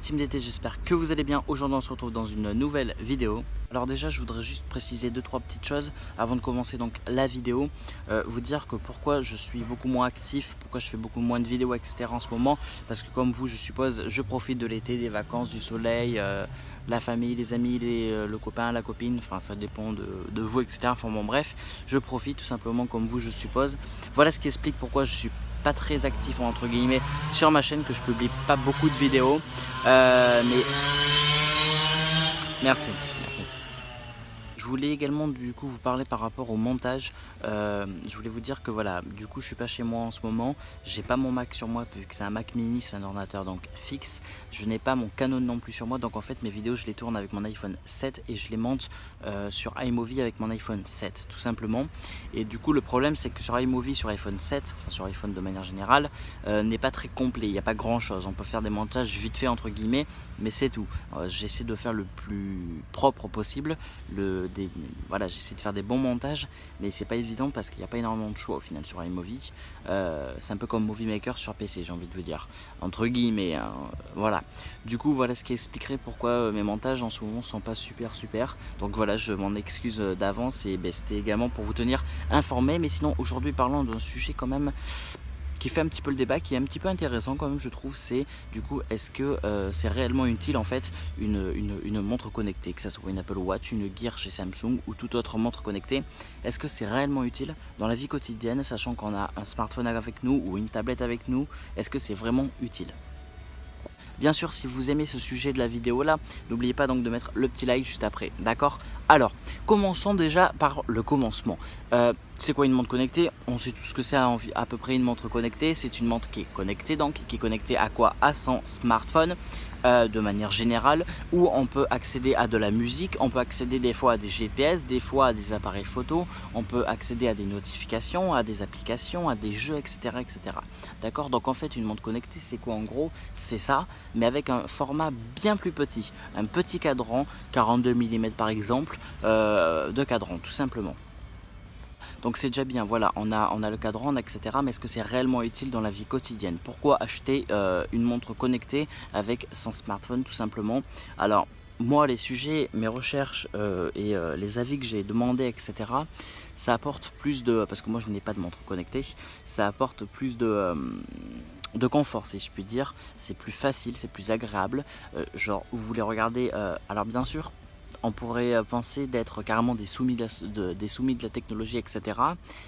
ma team d'été, j'espère que vous allez bien. Aujourd'hui on se retrouve dans une nouvelle vidéo. Alors déjà je voudrais juste préciser 2-3 petites choses avant de commencer donc la vidéo. Vous dire que pourquoi je suis beaucoup moins actif, pourquoi je fais beaucoup moins de vidéos etc en ce moment. Parce que comme vous je suppose, je profite de l'été, des vacances, du soleil, la famille, les amis, le copain, la copine, enfin ça dépend de vous etc. Enfin bon bref, je profite tout simplement comme vous je suppose. Voilà ce qui explique pourquoi je suis pas très actif entre guillemets sur ma chaîne, que je publie pas beaucoup de vidéos, mais merci. Je voulais également du coup vous parler par rapport au montage. Je voulais vous dire que voilà, du coup je suis pas chez moi en ce moment, j'ai pas mon Mac sur moi vu que c'est un Mac mini, c'est un ordinateur donc fixe. Je n'ai pas mon Canon non plus sur moi, donc en fait mes vidéos je les tourne avec mon iPhone 7 et je les monte sur iMovie avec mon iPhone 7 tout simplement. Et du coup le problème c'est que sur iMovie, sur iPhone 7, enfin sur iPhone de manière générale, n'est pas très complet, il n'y a pas grand chose. On peut faire des montages vite fait entre guillemets, mais c'est tout. J'essaie de faire le plus propre possible, voilà, j'essaie de faire des bons montages, mais c'est pas évident parce qu'il n'y a pas énormément de choix au final sur iMovie. C'est un peu comme Movie Maker sur PC, j'ai envie de vous dire, entre guillemets, hein, voilà. Du coup voilà ce qui expliquerait pourquoi mes montages en ce moment sont pas super. Donc voilà, je m'en excuse d'avance et c'était également pour vous tenir informé. Mais sinon aujourd'hui parlons d'un sujet quand même qui fait un petit peu le débat, qui est un petit peu intéressant quand même je trouve. C'est du coup est-ce que c'est réellement utile en fait une montre connectée, que ça soit une Apple Watch, une Gear chez Samsung ou toute autre montre connectée. Est-ce que c'est réellement utile dans la vie quotidienne, sachant qu'on a un smartphone avec nous ou une tablette avec nous? Est-ce que c'est vraiment utile? Bien sûr, si vous aimez ce sujet de la vidéo là, n'oubliez pas donc de mettre le petit like juste après, d'accord? Alors, commençons déjà par le commencement. C'est quoi une montre connectée? On sait tout ce que c'est à peu près une montre connectée. C'est une montre qui est connectée, donc qui est connectée à quoi? À son smartphone de manière générale, où on peut accéder à de la musique, on peut accéder des fois à des GPS, des fois à des appareils photo, on peut accéder à des notifications, à des applications, à des jeux, etc. D'accord? Donc en fait une montre connectée c'est quoi en gros? C'est ça, mais avec un format bien plus petit, un petit cadran, 42 mm par exemple, de cadran tout simplement. Donc c'est déjà bien, voilà, on a le cadran, etc. Mais est-ce que c'est réellement utile dans la vie quotidienne? Pourquoi acheter une montre connectée avec son smartphone tout simplement? Alors moi les sujets, mes recherches et les avis que j'ai demandé, etc. ça apporte plus de, parce que moi je n'ai pas de montre connectée, ça apporte plus de confort si je puis dire. C'est plus facile, c'est plus agréable, genre vous voulez regarder, alors bien sûr on pourrait penser d'être carrément des soumis de la technologie, etc.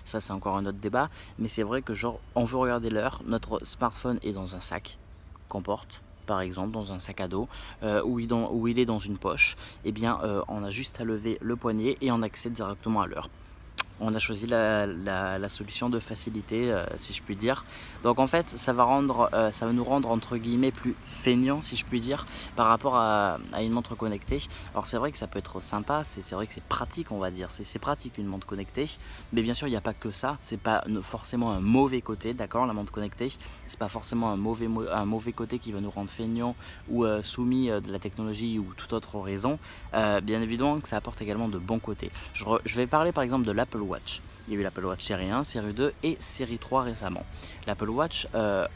Ça c'est encore un autre débat, mais c'est vrai que genre on veut regarder l'heure, notre smartphone est dans un sac qu'on porte, par exemple dans un sac à dos, où il est dans une poche, et bien on a juste à lever le poignet et on accède directement à l'heure. On a choisi la solution de facilité, si je puis dire. Donc en fait ça va nous rendre entre guillemets plus feignants, si je puis dire, par rapport à une montre connectée. Alors c'est vrai que ça peut être sympa, c'est vrai que c'est pratique, on va dire, c'est pratique une montre connectée, mais bien sûr il n'y a pas que ça, c'est pas forcément un mauvais côté, d'accord? La montre connectée c'est pas forcément un mauvais côté qui va nous rendre feignants ou soumis de la technologie ou toute autre raison. Bien évidemment que ça apporte également de bons côtés. Je vais parler par exemple de l'Apple Watch. Il y a eu l'Apple Watch série 1, série 2 et série 3 récemment. L'Apple Watch, elle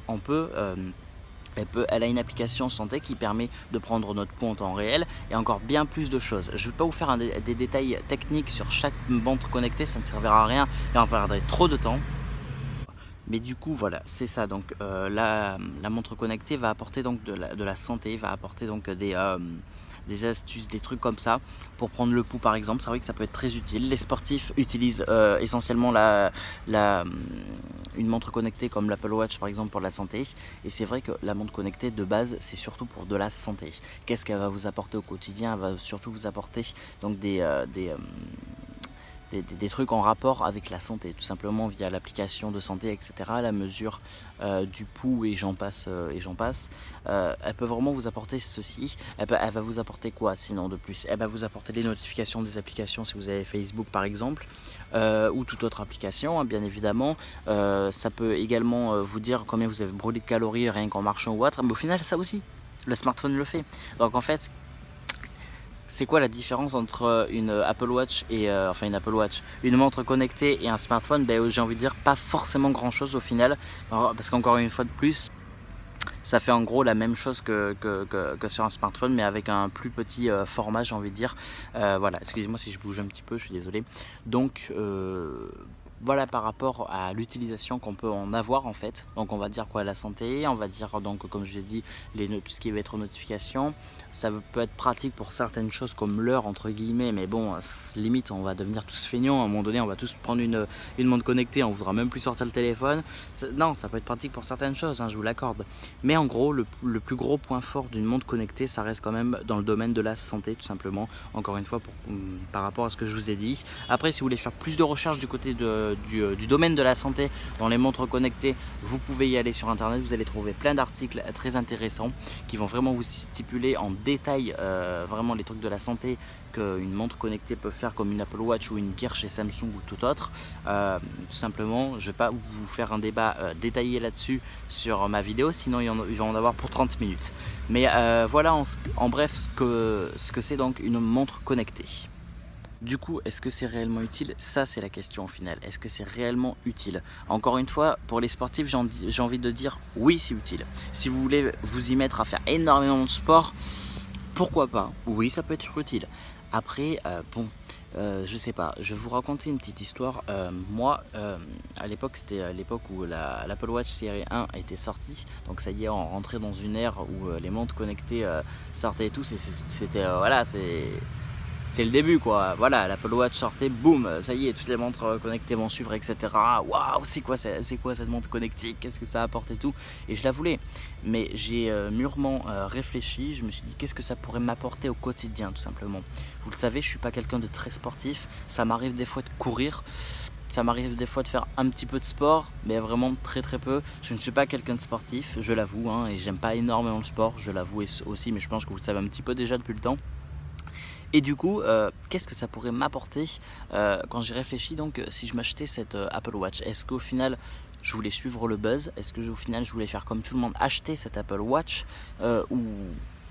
a une application santé qui permet de prendre notre pouls en temps réel et encore bien plus de choses. Je ne vais pas vous faire des détails techniques sur chaque montre connectée, ça ne servira à rien et on perdrait trop de temps. Mais du coup voilà, c'est ça. Donc la montre connectée va apporter donc de la santé, va apporter donc des astuces, des trucs comme ça pour prendre le pouls par exemple. C'est vrai que ça peut être très utile. Les sportifs utilisent essentiellement une montre connectée comme l'Apple Watch par exemple pour la santé, et c'est vrai que la montre connectée de base c'est surtout pour de la santé. Qu'est-ce qu'elle va vous apporter au quotidien? Elle va surtout vous apporter donc des trucs en rapport avec la santé, tout simplement via l'application de santé, etc. La mesure du pouls et j'en passe. Elle peut vraiment vous apporter ceci. Elle va vous apporter quoi sinon de plus? Elle va vous apporter les notifications des applications si vous avez Facebook par exemple, ou toute autre application, hein, bien évidemment. Ça peut également vous dire combien vous avez brûlé de calories rien qu'en marchant ou autre, mais au final ça aussi, le smartphone le fait. Donc en fait, c'est quoi la différence entre une Apple Watch et une montre connectée et un smartphone? J'ai envie de dire pas forcément grand chose au final, parce qu'encore une fois de plus, Ça fait en gros la même chose que sur un smartphone, mais avec un plus petit format, j'ai envie de dire. Voilà, excusez-moi si je bouge un petit peu, je suis désolé. Donc voilà par rapport à l'utilisation qu'on peut en avoir en fait. Donc on va dire quoi, la santé, on va dire donc comme je l'ai dit, tout ce qui va être notification. Ça peut être pratique pour certaines choses comme l'heure entre guillemets, mais bon, limite on va devenir tous feignants. À un moment donné, on va tous prendre une montre connectée, on voudra même plus sortir le téléphone. Non, ça peut être pratique pour certaines choses, hein, je vous l'accorde. Mais en gros, le plus gros point fort d'une montre connectée, ça reste quand même dans le domaine de la santé, tout simplement. Encore une fois, par rapport à ce que je vous ai dit. Après, si vous voulez faire plus de recherches du côté du domaine de la santé dans les montres connectées, vous pouvez y aller sur internet. Vous allez trouver plein d'articles très intéressants qui vont vraiment vous stipuler en détail vraiment les trucs de la santé qu'une montre connectée peut faire, comme une Apple Watch ou une Gear chez Samsung ou tout autre. Tout simplement, je ne vais pas vous faire un débat détaillé là-dessus sur ma vidéo, sinon il va en avoir pour 30 minutes. Mais voilà en bref ce que c'est donc une montre connectée. Du coup, est-ce que c'est réellement utile? Ça, c'est la question au final. Est-ce que c'est réellement utile? Encore une fois, pour les sportifs, j'ai envie de dire oui, c'est utile. Si vous voulez vous y mettre à faire énormément de sport, pourquoi pas? Oui, ça peut être utile. Après, bon, je sais pas, je vais vous raconter une petite histoire. Moi, à l'époque, c'était l'époque où l'Apple Watch série 1 a été sortie. Donc ça y est, on rentrait dans une ère où les montres connectées sortaient et tout. C'était, voilà, c'est le début quoi. Voilà, l'Apple Watch sortait, boum, ça y est, toutes les montres connectées vont suivre, etc. Waouh, c'est quoi cette montre connectée? Qu'est-ce que ça apporte et tout? Et je la voulais. Mais j'ai mûrement réfléchi, je me suis dit qu'est-ce que ça pourrait m'apporter au quotidien tout simplement. Vous le savez, je suis pas quelqu'un de très sportif. Ça m'arrive des fois de courir. Ça m'arrive des fois de faire un petit peu de sport, mais vraiment très très peu. Je ne suis pas quelqu'un de sportif, je l'avoue, hein, et j'aime pas énormément le sport, je l'avoue aussi, mais je pense que vous le savez un petit peu déjà depuis le temps. Et du coup, qu'est-ce que ça pourrait m'apporter quand j'y réfléchis donc si je m'achetais cette Apple Watch? Est-ce qu'au final je voulais suivre le buzz? Est-ce que au final je voulais faire comme tout le monde, acheter cette Apple Watch ou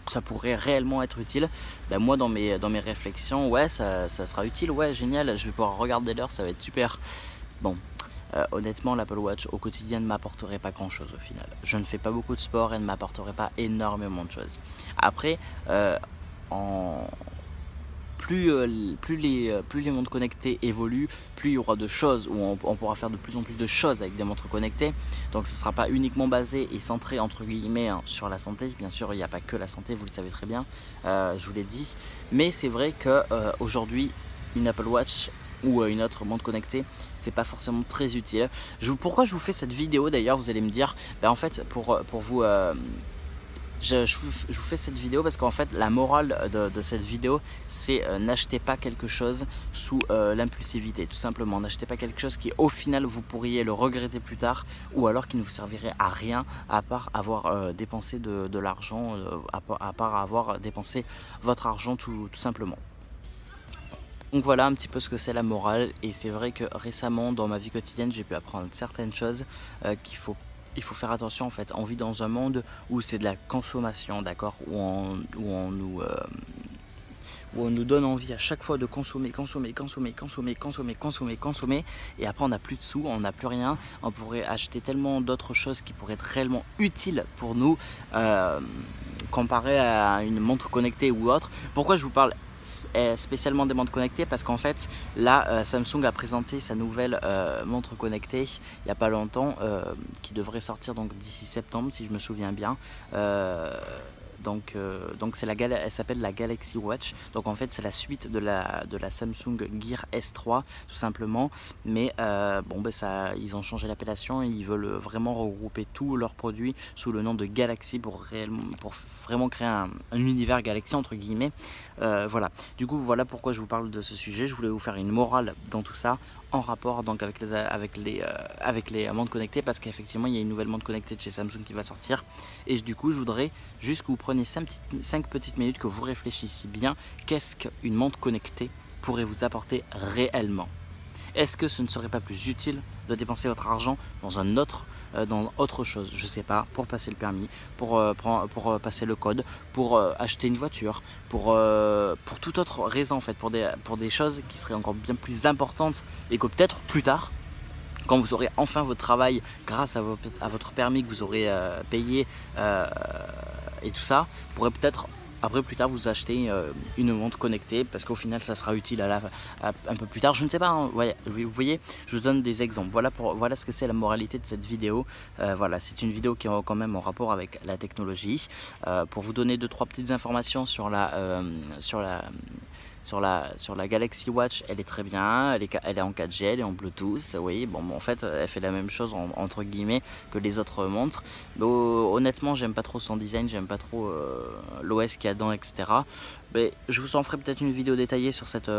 ça pourrait réellement être utile? Ben moi dans mes réflexions, ouais ça sera utile, ouais génial, je vais pouvoir regarder l'heure, ça va être super. Bon, honnêtement l'Apple Watch au quotidien ne m'apporterait pas grand chose au final. Je ne fais pas beaucoup de sport et ne m'apporterait pas énormément de choses. Après, en plus les montres connectées évoluent, plus il y aura de choses où on pourra faire de plus en plus de choses avec des montres connectées. Donc ce ne sera pas uniquement basé et centré entre guillemets sur la santé. Bien sûr, il n'y a pas que la santé, vous le savez très bien, je vous l'ai dit. Mais c'est vrai que aujourd'hui, une Apple Watch ou une autre montre connectée, c'est pas forcément très utile. Pourquoi je vous fais cette vidéo d'ailleurs? Vous allez me dire, ben en fait pour vous je vous fais cette vidéo parce qu'en fait la morale de cette vidéo c'est n'achetez pas quelque chose sous l'impulsivité, tout simplement. N'achetez pas quelque chose qui au final vous pourriez le regretter plus tard, ou alors qui ne vous servirait à rien à part avoir dépensé de l'argent, à part avoir dépensé votre argent tout simplement. Donc voilà un petit peu ce que c'est la morale, et c'est vrai que récemment dans ma vie quotidienne j'ai pu apprendre certaines choses il faut faire attention en fait. On vit dans un monde où c'est de la consommation, d'accord, où on nous donne envie à chaque fois de consommer, et après on n'a plus de sous, on n'a plus rien. On pourrait acheter tellement d'autres choses qui pourraient être réellement utiles pour nous, comparé à une montre connectée ou autre. Pourquoi je vous parle spécialement des montres connectées? Parce qu'en fait là Samsung a présenté sa nouvelle montre connectée il n'y a pas longtemps, qui devrait sortir donc d'ici septembre si je me souviens bien. Donc c'est elle s'appelle la Galaxy Watch. Donc en fait c'est la suite de la Samsung Gear S3 tout simplement. Mais bon ils ont changé l'appellation et ils veulent vraiment regrouper tous leurs produits sous le nom de Galaxy pour vraiment créer un univers Galaxy entre guillemets. Voilà. Du coup voilà pourquoi je vous parle de ce sujet. Je voulais vous faire une morale dans tout ça, en rapport donc avec les montres connectées, parce qu'effectivement il y a une nouvelle montre connectée de chez Samsung qui va sortir, et du coup je voudrais juste que vous preniez 5 petites minutes, que vous réfléchissiez bien, qu'est-ce qu'une montre connectée pourrait vous apporter réellement? Est-ce que ce ne serait pas plus utile de dépenser votre argent dans autre chose, je sais pas, pour passer le permis, pour passer le code, pour acheter une voiture, pour toute autre raison en fait, pour des choses qui seraient encore bien plus importantes et que peut-être plus tard quand vous aurez enfin votre travail grâce à votre permis que vous aurez payé et tout ça, vous pourrez peut-être après plus tard vous acheter une montre connectée parce qu'au final ça sera utile un peu plus tard, je ne sais pas, hein. Ouais, vous voyez, je vous donne des exemples, voilà ce que c'est la moralité de cette vidéo. Voilà, c'est une vidéo qui est quand même en rapport avec la technologie, pour vous donner 2-3 petites informations sur la Galaxy Watch. Elle est très bien, elle est en 4G, elle est en Bluetooth, oui, bon en fait elle fait la même chose entre guillemets que les autres montres. Mais, honnêtement j'aime pas trop son design, j'aime pas trop l'OS qu'il y a dedans, etc. Mais je vous en ferai peut-être une vidéo détaillée sur cette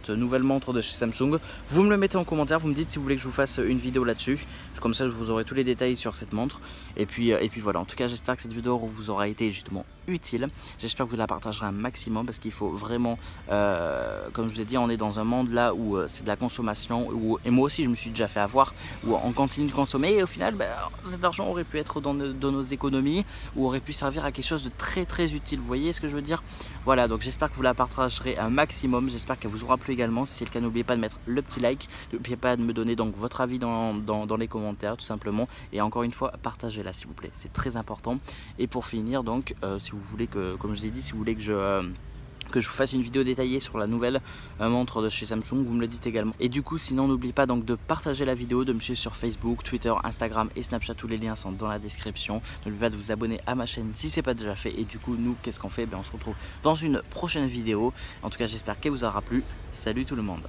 nouvelle montre de chez Samsung. Vous me le mettez en commentaire, vous me dites si vous voulez que je vous fasse une vidéo là-dessus. Comme ça, vous aurez tous les détails sur cette montre. Et puis voilà, en tout cas, j'espère que cette vidéo vous aura été justement utile. J'espère que vous la partagerez un maximum parce qu'il faut vraiment, comme je vous ai dit, on est dans un monde là où c'est de la consommation. Et moi aussi, je me suis déjà fait avoir, où on continue de consommer et au final, cet argent aurait pu être dans nos économies ou aurait pu servir à quelque chose de très très utile. Vous voyez ce que je veux dire? Voilà, donc j'espère que vous la partagerez un maximum. J'espère qu'elle vous aura plu également. Si c'est le cas, n'oubliez pas de mettre le petit like. N'oubliez pas de me donner donc votre avis dans les commentaires tout simplement. Et encore une fois, partagez-la s'il vous plaît. C'est très important. Et pour finir donc, si vous voulez comme je vous ai dit, si vous voulez que je vous fasse une vidéo détaillée sur la nouvelle montre de chez Samsung, vous me le dites également. Et du coup, sinon, n'oubliez pas donc de partager la vidéo, de me suivre sur Facebook, Twitter, Instagram et Snapchat. Tous les liens sont dans la description. N'oubliez pas de vous abonner à ma chaîne si ce n'est pas déjà fait. Et du coup, nous, qu'est-ce qu'on fait? On se retrouve dans une prochaine vidéo. En tout cas, j'espère qu'elle vous aura plu. Salut tout le monde.